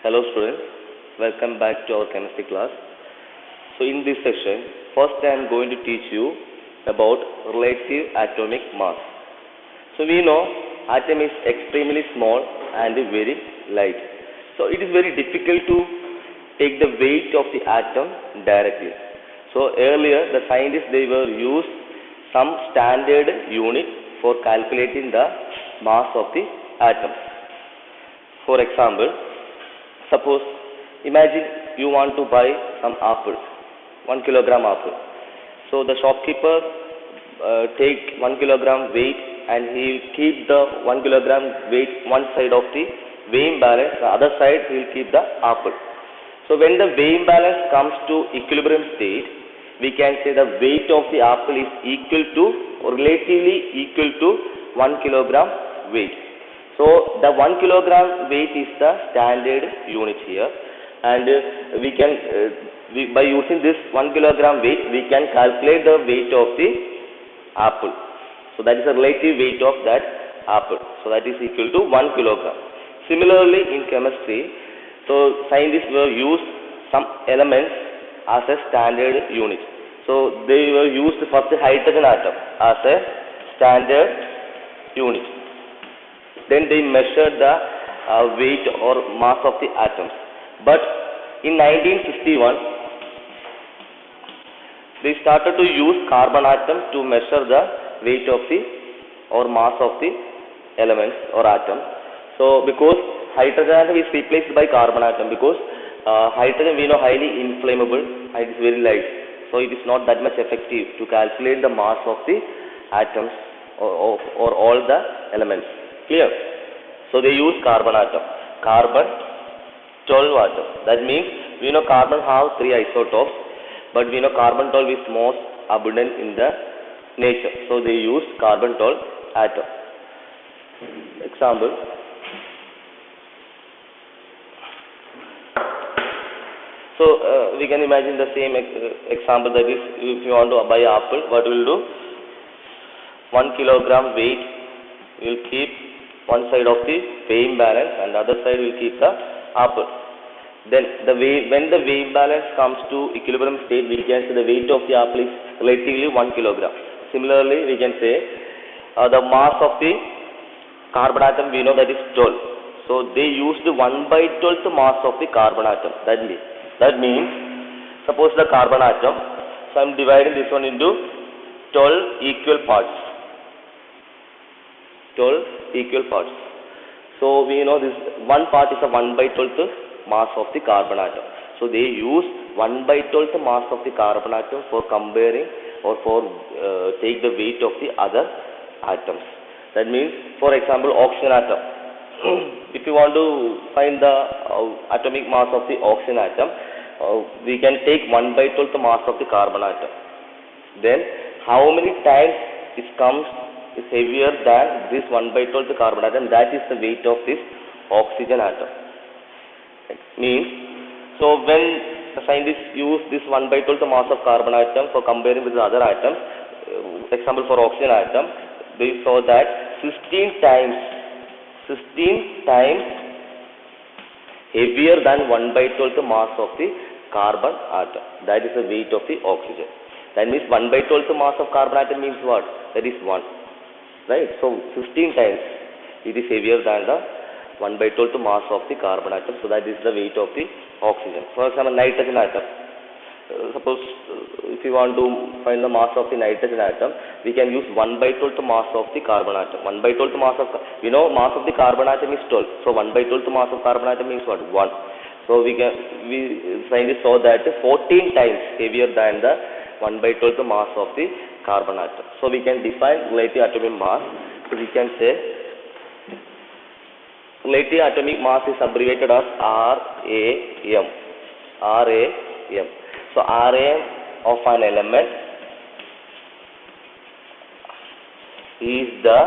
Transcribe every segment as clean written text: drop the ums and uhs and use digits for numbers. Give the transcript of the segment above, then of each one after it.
Hello students, welcome back to our chemistry class. So in this session, first I am going to teach you about relative atomic mass. So we know atom is extremely small and very light. So it is very difficult to take the weight of the atom directly. So earlier the scientists they were used some standard unit for calculating the mass of the atom. For example, suppose imagine you want to buy some apple, 1 kilogram apple. So the shopkeeper take 1 kilogram weight and he will keep the 1 kilogram weight one side of the weighing balance, the other side he will keep the apple. So when the weighing balance comes to equilibrium state, we can say the weight of the apple is equal to or relatively equal to 1 kilogram weight. So the 1 kilogram weight is the standard unit here, and we can by using this 1 kilogram weight we can calculate the weight of the apple. So that is the relative weight of that apple. So that is equal to 1 kilogram. Similarly in chemistry, so scientists were used some elements as a standard unit. So they were used first hydrogen atom as a standard unit. Then they measured the weight or mass of the atoms. But in 1961, they started to use carbon atom to measure the weight of the or mass of the elements or atom. So because hydrogen atom is replaced by carbon atom, because hydrogen we know highly inflammable and it is very light. So it is not that much effective to calculate the mass of the atoms or all the elements. Clear? So they use carbon atom. Carbon 12 atom. That means we know carbon have 3 isotopes, but we know carbon 12 is most abundant in the nature. So they use carbon 12 atom. Example. So we can imagine the same example, that is if you want to buy apple, what we will do? 1 kilogram weight we will keep one side of the weighing balance and the other side will keep the apple. Then when the weighing balance comes to equilibrium state, we can say the weight of the apple is relatively 1 kilogram. Similarly, we can say the mass of the carbon atom we know that is 12. So they used 1/12 mass of the carbon atom. That means suppose the carbon atom. So I am dividing this one into 12 equal parts. 12 equal parts. So we know this one part is a 1/12 mass of the carbon atom. So they use 1/12 mass of the carbon atom for comparing or for take the weight of the other atoms. That means, for example, oxygen atom. If you want to find the atomic mass of the oxygen atom, we can take 1/12 mass of the carbon atom. Then how many times it comes is heavier than this 1/12 carbon atom, that is the weight of this oxygen atom. It means, so when the scientists use this 1/12 mass of carbon atom for comparing with the other atoms, example for oxygen atom, they saw that 16 times heavier than 1/12 mass of the carbon atom. That is the weight of the oxygen. That means 1/12 mass of carbon atom means what? That is 1. Right? So 15 times it is heavier than the 1/12 mass of the carbon atom. So that is the weight of the oxygen. For example, nitrogen atom. Suppose if you want to find the mass of the nitrogen atom, we can use 1/12 mass of the carbon atom. 1/12 mass of, we know mass of the carbon atom is 12. So 1/12 mass of carbon atom means what? 1. So we scientists saw that 14 times heavier than the 1/12 mass of the carbon atom. So we can define relative atomic mass. So we can say relative atomic mass is abbreviated as RAM. RAM. So RAM of an element is the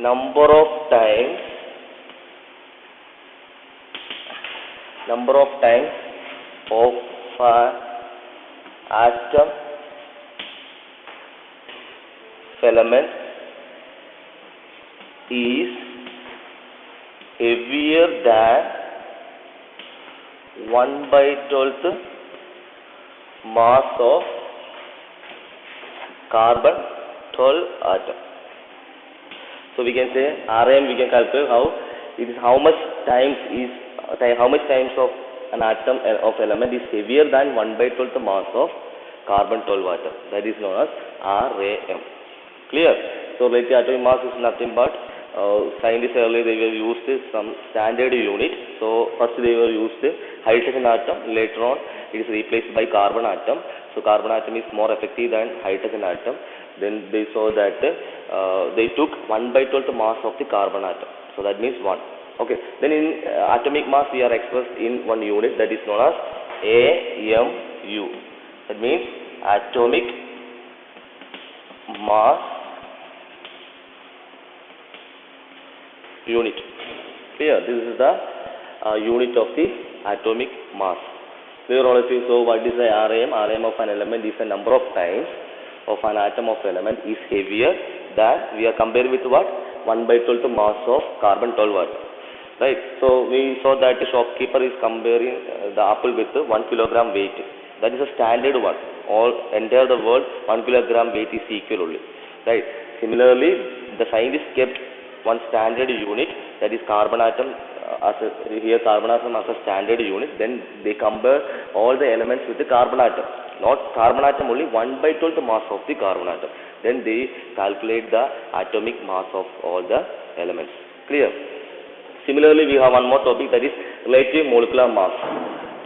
number of times of an atom element is heavier than 1 by 12th mass of carbon 12 atom. So we can say Rm, we can calculate how it is, how much times of an atom of element is heavier than 1 by 12th mass of carbon 12 atom. That is known as Ram. Clear? So relative atomic mass is nothing but scientists earlier they were used some standard unit. So first they were used hydrogen atom. Later on it is replaced by carbon atom. So carbon atom is more effective than hydrogen atom. Then they saw that they took 1 by 12th mass of the carbon atom. So that means 1. Okay. Then in atomic mass we are expressed in one unit, that is known as AMU. That means atomic mass unit. Clear? This is the unit of the atomic mass. Clear all of you? So what is the Rm? Rm of an element is the number of times of an atom of element is heavier than, we are comparing with what? 1 by 12th mass of carbon 12 atom. Right? So we saw that the shopkeeper is comparing the apple with 1 kilogram weight. That is a standard one. All entire the world 1 kilogram weight is equal only. Right? Similarly, the scientists kept one standard unit, that is carbon atom carbon atom as a standard unit. Then they compare all the elements with the carbon atom. Not carbon atom only, 1 by 12th mass of the carbon atom. Then they calculate the atomic mass of all the elements. Clear? Similarly, we have one more topic, that is relative molecular mass.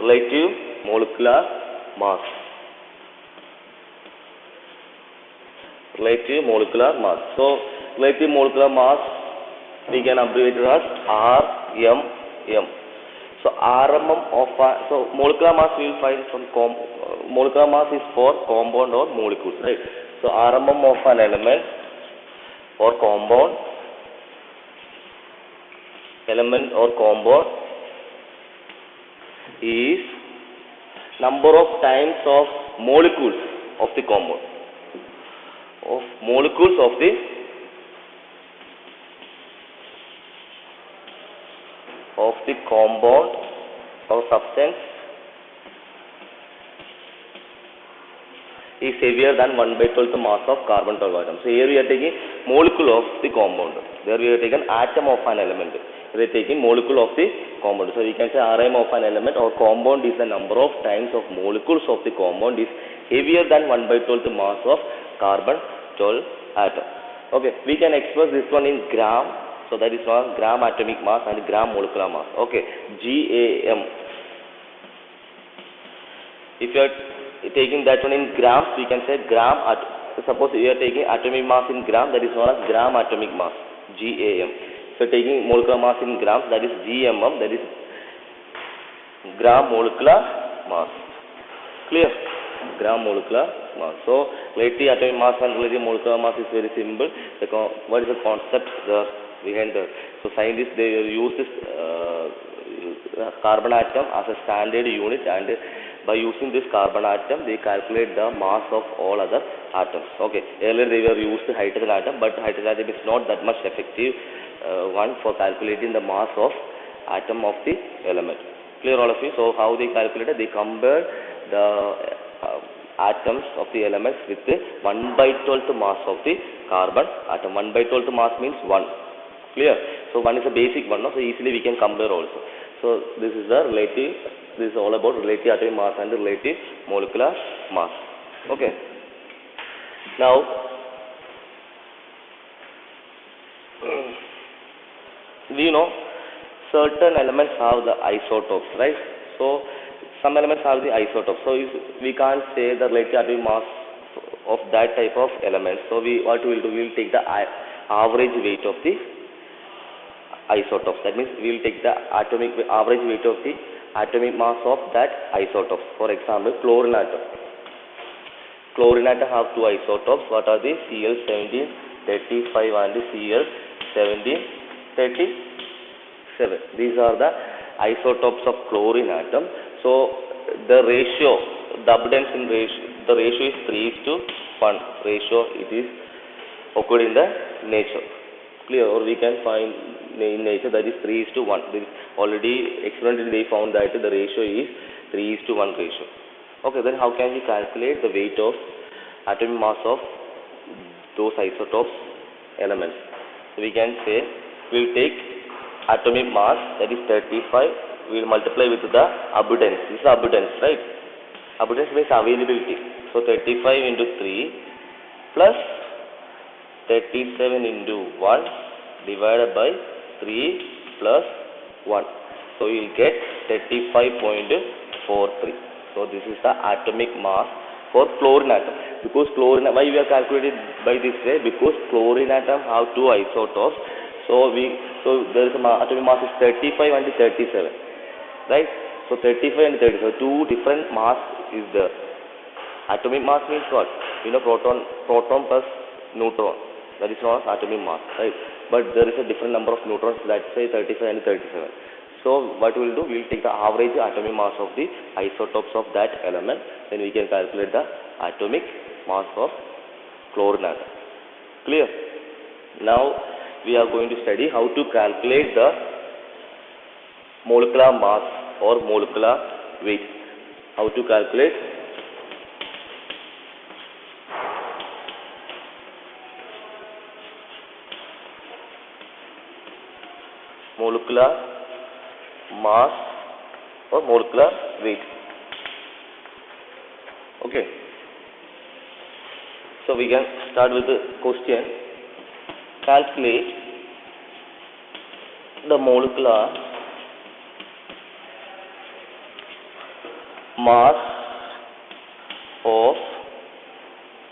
Relative molecular mass. Relative molecular mass. So relative molecular mass we can abbreviate it as RMM. So RMM of so molecular mass we will find from molecular mass is for compound or molecules, right? So RMM of an element or compound is number of times of molecules of the compound, of molecules of the compound or substance is heavier than 1 by 12th mass of carbon 12 atom. So here we are taking molecule of the compound. There we are taking atom of an element. We are taking molecule of the compound. So we can say Rm of an element or compound is the number of times of molecules of the compound is heavier than 1 by 12th mass of carbon 12 atom. Okay, we can express this one in gram. So that is called gram atomic mass and gram molecular mass. Okay, GAM. If you are taking that one in grams, we can say gram. Suppose you are taking atomic mass in gram, that is known as gram atomic mass, GAM. So taking molecular mass in grams, that is GMM, that is gram molecular mass. Clear? Gram molecular mass. So relative atomic mass and relative molecular mass is very simple. What is the concept behind that? So scientists they use this carbon atom as a standard unit, and by using this carbon atom they calculate the mass of all other atoms. Okay, earlier they were used hydrogen atom, but hydrogen atom is not that much effective one for calculating the mass of atom of the element. Clear all of you? So how they calculate it? They compare the atoms of the elements with the 1 by 12th mass of the carbon atom. 1 by 12th mass means 1. Clear? So 1 is a basic one, no? So easily we can compare also. So this is the relative, this is all about relative atomic mass and relative molecular mass. Okay. Now, we know certain elements have the isotopes, right? So some elements have the isotopes. So we can't say the relative atomic mass of that type of element. So what we will do, we will take the average weight of the isotopes. That means we will take the average weight of the atomic mass of that isotopes. For example, chlorine atom. Chlorine atom have two isotopes. What are the? Cl1735 and Cl1737. These are the isotopes of chlorine atom. So the ratio, the abundance in ratio, the ratio is 3:1 ratio. It is occurred in the nature. Clear? Or we can find in nature, that is 3 is to 1. This already experimentally they found that the ratio is 3 is to 1 ratio. Okay, then how can we calculate the weight of atomic mass of those isotopes elements? So we can say we'll take atomic mass, that is 35, we'll multiply with the abundance. This is abundance, right? Abundance means availability. So 35 into 3 plus 37 into 1 divided by 3 plus 1. So you will get 35.43. So this is the atomic mass for fluorine atom. Because fluorine, why we are calculated by this way? Because fluorine atom have two isotopes. So there is atomic mass is 35 and 37, right? So 35 and 37, two different mass is there. Atomic mass means what? You know, proton plus neutron. That is known as atomic mass, right? But there is a different number of neutrons, let's say 35 and 37. So what we will do, we will take the average atomic mass of the isotopes of that element, then we can calculate the atomic mass of fluorine atom. Clear? Now we are going to study how to calculate the molecular mass or molecular weight. How to calculate molecular mass or molecular weight. Okay. So we can start with the question. Calculate the molecular mass of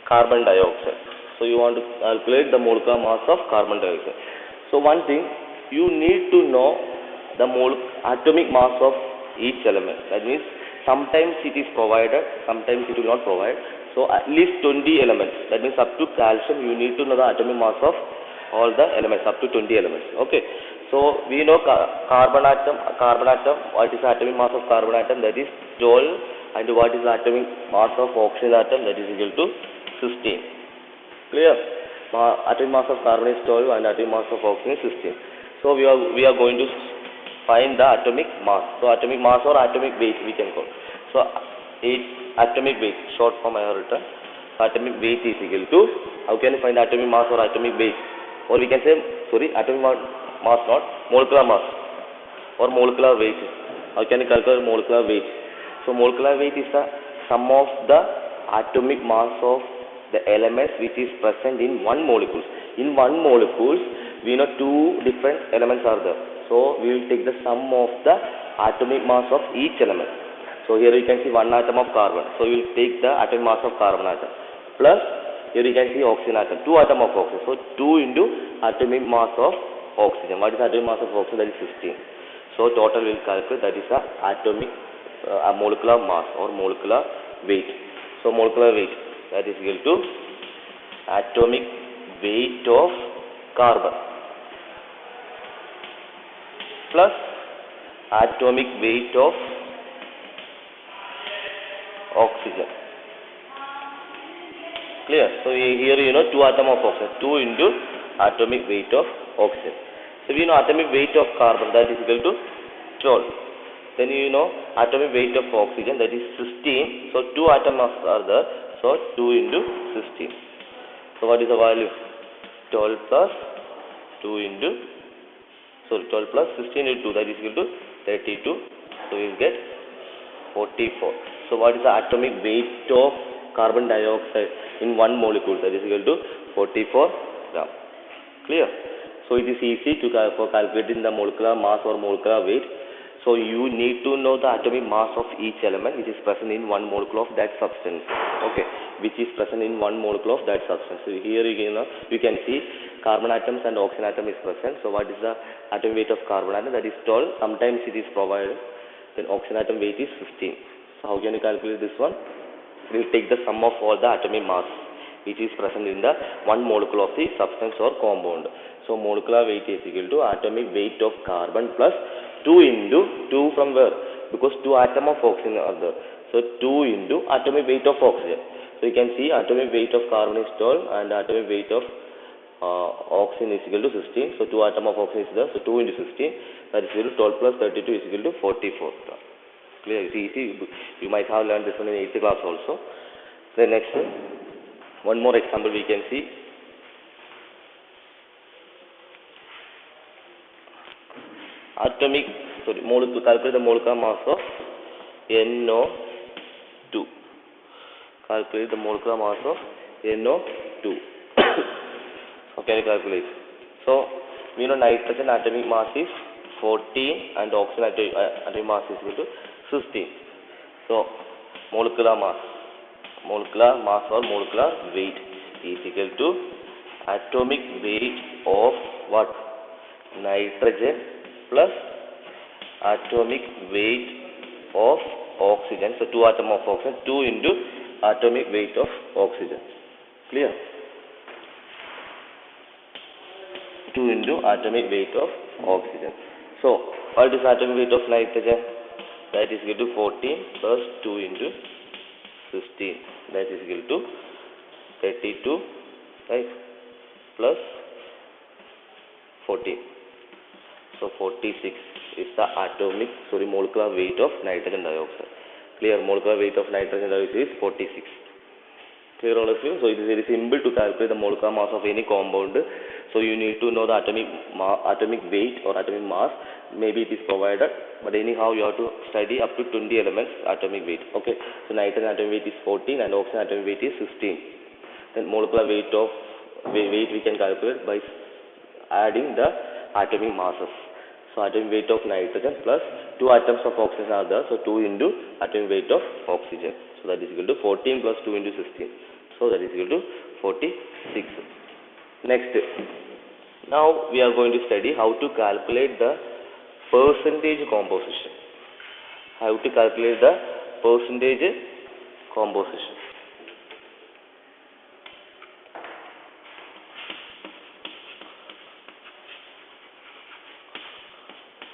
carbon dioxide. So you want to calculate the molecular mass of carbon dioxide. So one thing, you need to know the atomic mass of each element. That means sometimes it is provided, sometimes it will not provide. So at least 20 elements. That means up to calcium you need to know the atomic mass of all the elements, up to 20 elements. Okay. So we know carbon atom, what is the atomic mass of carbon atom? That is 12. And what is the atomic mass of oxygen atom? That is equal to 16. Clear? Atomic mass of carbon is 12 and atomic mass of oxygen is 16. So we are going to find the atomic mass. So atomic mass or atomic weight we can call. So atomic weight, short form I have written. Atomic weight is equal to, how can you find atomic mass or atomic weight? Or we can say, atomic mass not, molecular mass or molecular weight. How can you calculate molecular weight? So molecular weight is the sum of the atomic mass of the elements which is present in one molecule. In one molecule, we know two different elements are there. So we will take the sum of the atomic mass of each element. So here you can see one atom of carbon. So we will take the atomic mass of carbon atom. Plus here you can see oxygen atom, two atom of oxygen. So 2 into atomic mass of oxygen. What is atomic mass of oxygen? That is 16. So total we will calculate, that is the atomic molecular mass or molecular weight. So molecular weight, that is equal to atomic weight of carbon plus atomic weight of oxygen. Clear? So here you know two atom of oxygen, 2 into atomic weight of oxygen. So we know atomic weight of carbon, that is equal to 12. Then you know atomic weight of oxygen, that is 16. So 2 atoms are there. So 2 into 16. So what is the value? 12 plus 2 into 12 plus 16 into 2, that is equal to 32. So we will get 44. So what is the atomic weight of carbon dioxide in one molecule? That is equal to 44 gram. Clear? So it is easy for calculating the molecular mass or molecular weight. So you need to know the atomic mass of each element which is present in one molecule of that substance. Okay, which is present in one molecule of that substance. So here you can see carbon atoms and oxygen atom is present. So what is the atomic weight of carbon atom? That is 12. Sometimes it is provided. Then oxygen atom weight is 15. So how can you calculate this one? We will take the sum of all the atomic mass which is present in the one molecule of the substance or compound. So molecular weight is equal to atomic weight of carbon plus 2 into 2 from where? Because 2 atom of oxygen are there. So 2 into atomic weight of oxygen. So you can see atomic weight of carbon is 12 and atomic weight of oxygen is equal to 16. So 2 atom of oxygen is there. So 2 into 16, that is equal to 12 plus 32 is equal to 44. Clear? It's easy. You might have learned this one in 8th class also. Then next, one more example we can see. Calculate the molecular mass of NO2. Calculate the molecular mass of NO2. How can you calculate? So, we know nitrogen atomic mass is 14 and oxygen atomic mass is equal to 16. So, molecular mass or molecular weight is equal to atomic weight of what? Nitrogen plus atomic weight of oxygen. So 2 atom of oxygen, 2 into atomic weight of oxygen. Clear? 2 into atomic weight of oxygen. So what is atomic weight of nitrogen? That is equal to 14 plus 2 into 16. That is equal to 32, right? Plus 14. So 46 is the molecular weight of nitrogen dioxide. Clear? Molecular weight of nitrogen dioxide is 46. Clear all of you? So it is very simple to calculate the molecular mass of any compound. So you need to know the atomic weight or atomic mass. Maybe it is provided, but anyhow you have to study up to 20 elements atomic weight. Okay. So nitrogen atomic weight is 14 and oxygen atomic weight is 16. Then molecular weight we can calculate by adding the atomic masses. So atomic weight of nitrogen plus 2 atoms of oxygen are there. So 2 into atomic weight of oxygen. So that is equal to 14 plus 2 into 16. So that is equal to 46. Next, now we are going to study how to calculate the percentage composition. How to calculate the percentage composition.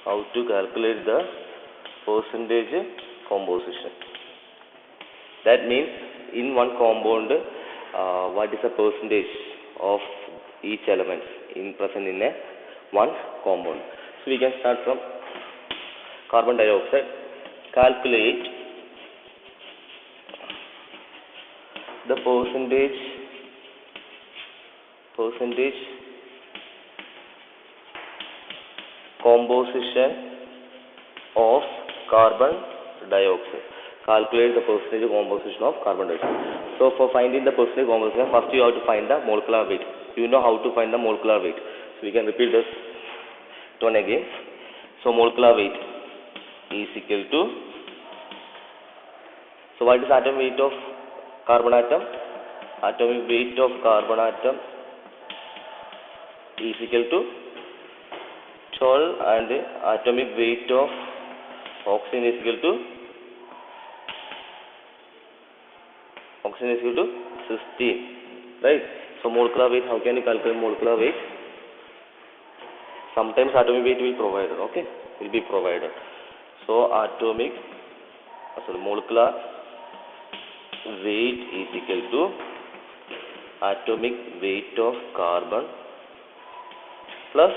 How to calculate the percentage composition. That means in one compound, what is the percentage of each element present in one compound. So we can start from carbon dioxide. Calculate the percentage composition of carbon dioxide. Calculate the percentage composition of carbon dioxide. So for finding the percentage composition, first you have to find the molecular weight. You know how to find the molecular weight. So we can repeat this one again. So molecular weight is equal to, so what is atomic weight of carbon atom? Atomic weight of carbon atom is equal to 12 and atomic weight of oxygen is equal to 16, right? So molecular weight, how can you calculate molecular weight? Sometimes atomic weight will be provided, okay? Will be provided. So molecular weight is equal to atomic weight of carbon plus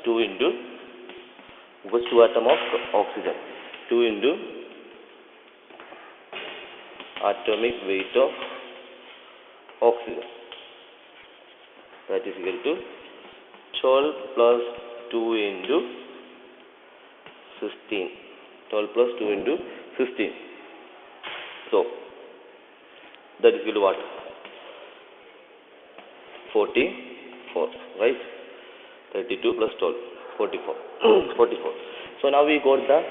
2 into, because 2 atom of oxygen, 2 into atomic weight of oxygen. That is equal to 12 plus 2 into 16. 12 plus 2 into 16. So that is equal to what? 44, right? 32 plus 12, 44. 44. So now we got the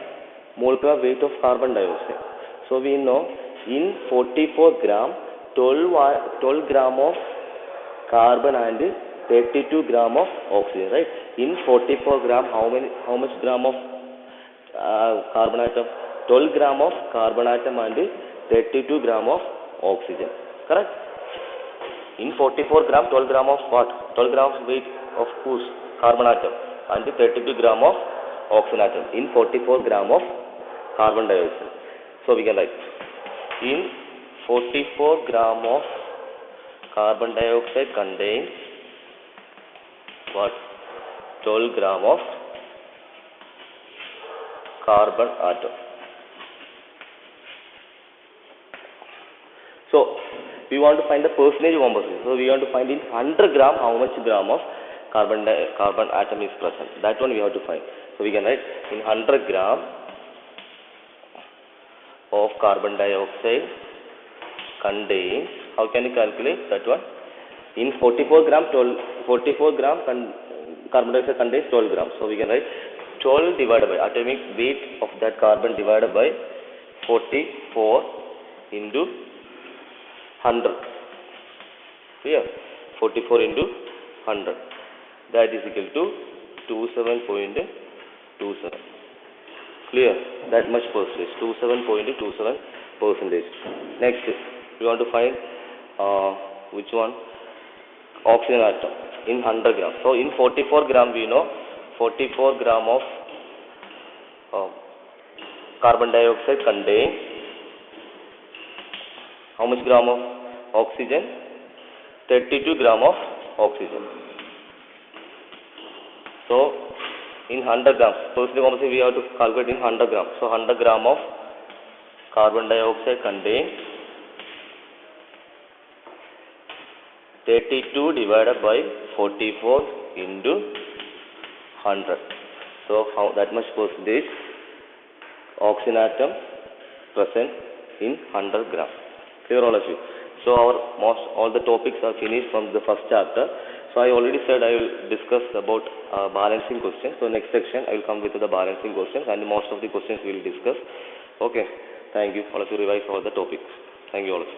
molecular weight of carbon dioxide. So we know in 44 gram, 12 gram of carbon and 32 gram of oxygen, right? In 44 gram, how much gram of carbon atom? 12 gram of carbon atom and 32 gram of oxygen, correct? In 44 gram, 12 gram of what? 12 gram of weight of whose? Carbon atom and 32 gram of oxygen atom in 44 gram of carbon dioxide. So we can write in 44 gram of carbon dioxide contains what? 12 gram of carbon atom. So we want to find the percentage composition. So we want to find in 100 gram how much gram of carbon atom is present. That one we have to find. So we can write in 100 gram of carbon dioxide contains, how can you calculate that one? In 44 gram carbon dioxide contains 12 grams. So we can write 12 divided by atomic weight of that carbon divided by 44 into 100. Clear? 44 into 100. That is equal to 27.27. Clear? That much percentage. 27.27 percentage. Next, we want to find which one? Oxygen atom in 100 grams. So in 44 gram we know 44 gram of carbon dioxide contains how much gram of oxygen? 32 gram of oxygen. So in 100 grams, percentage composition we have to calculate in 100 grams. So 100 gram of carbon dioxide contains 32 divided by 44 into 100. So how that much percentage oxygen atom present in 100 gram. Clear all of you? So all the topics are finished from the first chapter. So I already said I will discuss about balancing questions. So next section I will come with the balancing questions and most of the questions we will discuss. Okay. Thank you. All of you revise all the topics. Thank you all of you.